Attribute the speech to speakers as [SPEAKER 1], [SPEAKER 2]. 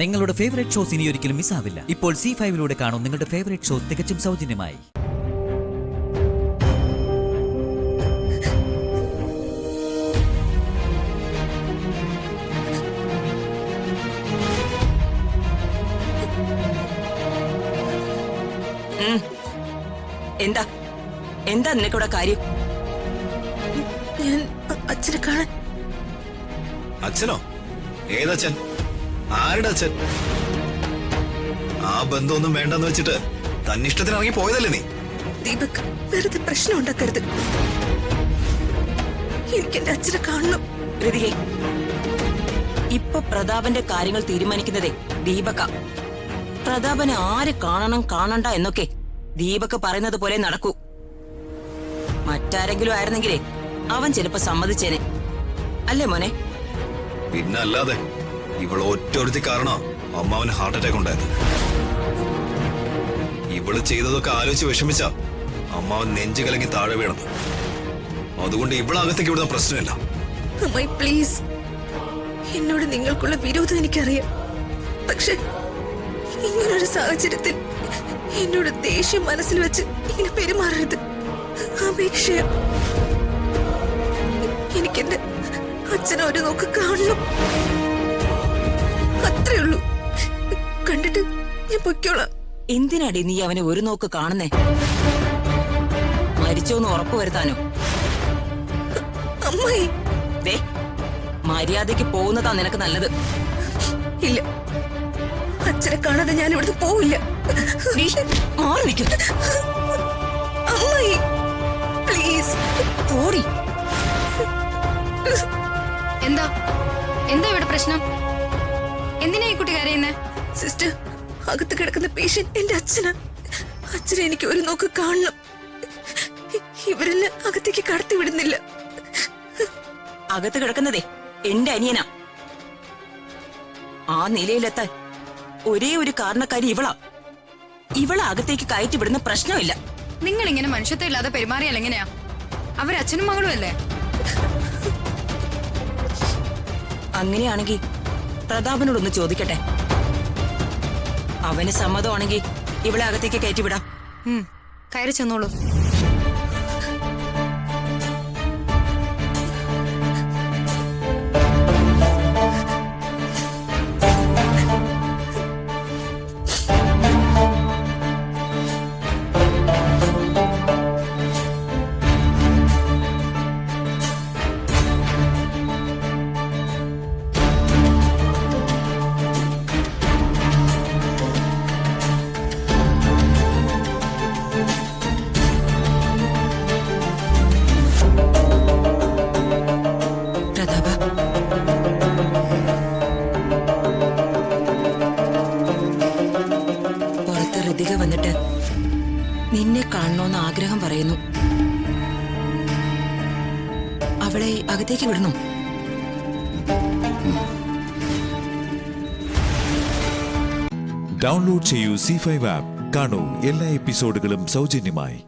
[SPEAKER 1] നിങ്ങളുടെ favourite shows ഇനി ഒരിക്കലും മിസ്സാവില്ല. ഇപ്പോൾ C5 കാണും നിങ്ങളുടെ ഫേവറേറ്റ് ഷോസ് തികച്ചും സൗജന്യമായി.
[SPEAKER 2] എന്താ എന്താ നിനക്കിവിടെ കാര്യം?
[SPEAKER 3] ഞാൻ അച്ഛനെ കാണാൻ.
[SPEAKER 4] അച്ഛനോ? ഏതച്ഛൻ? ആരുടെ അച്ഛൻ? ആ ബന്ധമൊന്നും വേണ്ടെന്ന് വെച്ചിട്ട് തന്നിഷ്ടത്തിന് ഇറങ്ങി പോയതല്ലേ നീ?
[SPEAKER 3] ദീപക്, വെറുതെ പ്രശ്നം ഉണ്ടാക്കരുത്. എനിക്ക് എന്റെ അച്ഛനെ കാണണം.
[SPEAKER 2] ഋതികെ, ഇപ്പൊ പ്രതാപന്റെ കാര്യങ്ങൾ തീരുമാനിക്കുന്നതേ ദീപക. പ്രതാപനെ ആര് കാണണം കാണണ്ട എന്നൊക്കെ ദീപക് പറയുന്നത് പോലെ നടക്കൂ. മറ്റാരെങ്കിലും ആയിരുന്നെങ്കിലേ അവൻ ചിലപ്പോ സമ്മതിച്ചേനെ, അല്ലേ മോനെ?
[SPEAKER 4] പിന്നല്ലാതെ ഇവള് ഒറ്റൊരുത്തി കാരണം അമ്മാവന് ഹാർട്ട് അറ്റാക്ക് ഉണ്ടായത്. ഇവള് ചെയ്തതൊക്കെ ആലോചിച്ച് വിഷമിച്ച അമ്മാവൻ നെഞ്ചു കലങ്ങി താഴെ വീണത്. അതുകൊണ്ട് ഇവളകത്തേക്ക് ഇവിടുന്ന പ്രശ്നമില്ല.
[SPEAKER 3] അമ്മായി പ്ലീസ്, എന്നോട് നിങ്ങൾക്കുള്ള വിരോധം എനിക്കറിയാം. പക്ഷെ ഇങ്ങനൊരു സാഹചര്യത്തിൽ എന്നോട് ദേഷ്യം മനസ്സിൽ വെച്ച് ഇങ്ങനെ പെരുമാറരുത്. അപേക്ഷയ, എനിക്കെന്റെ അച്ഛനെ ഒരു നോക്ക് കാണണം. അത്രേ ഉള്ളൂ. കണ്ടിട്ട് ഞാൻ പൊയ്ക്കോളാം.
[SPEAKER 2] എന്തിനാടി നീ അവനെ ഒരു നോക്ക് കാണുന്നേ? മരിച്ചോന്ന് ഉറപ്പു വരുത്താനോ?
[SPEAKER 3] അമ്മായി,
[SPEAKER 2] ദേ, മര്യാദയ്ക്ക് പോകുന്നതാ നിനക്ക് നല്ലത്.
[SPEAKER 3] ഇല്ല, അച്ഛനെ കാണാതെ ഞാൻ ഇവിടുന്ന് പോവില്ല.
[SPEAKER 2] മാറി നിൽക്കും.
[SPEAKER 3] അമ്മായി പ്ലീസ്
[SPEAKER 2] ഓടി.
[SPEAKER 5] എന്താ എന്താ ഇവിടെ പ്രശ്നം? എന്തിനാ ഈ കുട്ടി കരയുന്നേ?
[SPEAKER 3] സിസ്റ്റർ, അകത്ത് കിടക്കുന്ന പേഷ്യന്റ് എന്റെ അച്ഛനാ. അച്ഛനെ എനിക്ക് ഒരു നോക്ക് കാണണം. ഇവരെന്നെ അകത്തേക്ക് കടത്തി വിടുന്നില്ല.
[SPEAKER 2] അകത്ത് കിടക്കുന്നതേ എന്റെ അനിയനാ. ആ നിലയിലെത്താൻ ഒരേ ഒരു കാരണക്കാരി ഇവളാ. ഇവളെ അകത്തേക്ക് കയറ്റി വിടുന്ന പ്രശ്നമില്ല.
[SPEAKER 5] നിങ്ങൾ ഇങ്ങനെ മനുഷ്യത്വം ഇല്ലാതെ പെരുമാറിയാൽ എങ്ങനെയാ? അവരച്ഛനും മകളും അല്ലേ?
[SPEAKER 2] അങ്ങനെയാണെങ്കിൽ പ്രതാപനോടൊന്ന് ചോദിക്കട്ടെ. അവന് സമ്മതമാണെങ്കിൽ ഇവളെ അകത്തേക്ക് കയറ്റിവിടാം.
[SPEAKER 5] കയറി ചെന്നോളൂ.
[SPEAKER 2] ഋതിക വന്നിട്ട് നിന്നെ കാണണമെന്ന് ആഗ്രഹം പറയുന്നു. അവളെ അകത്തേക്ക് വിടണോ?
[SPEAKER 6] ഡൗൺലോഡ് ചെയ്യൂ C5 ആപ്പ്. കാണൂ എല്ലാ എപ്പിസോഡുകളും സൗജന്യമായി.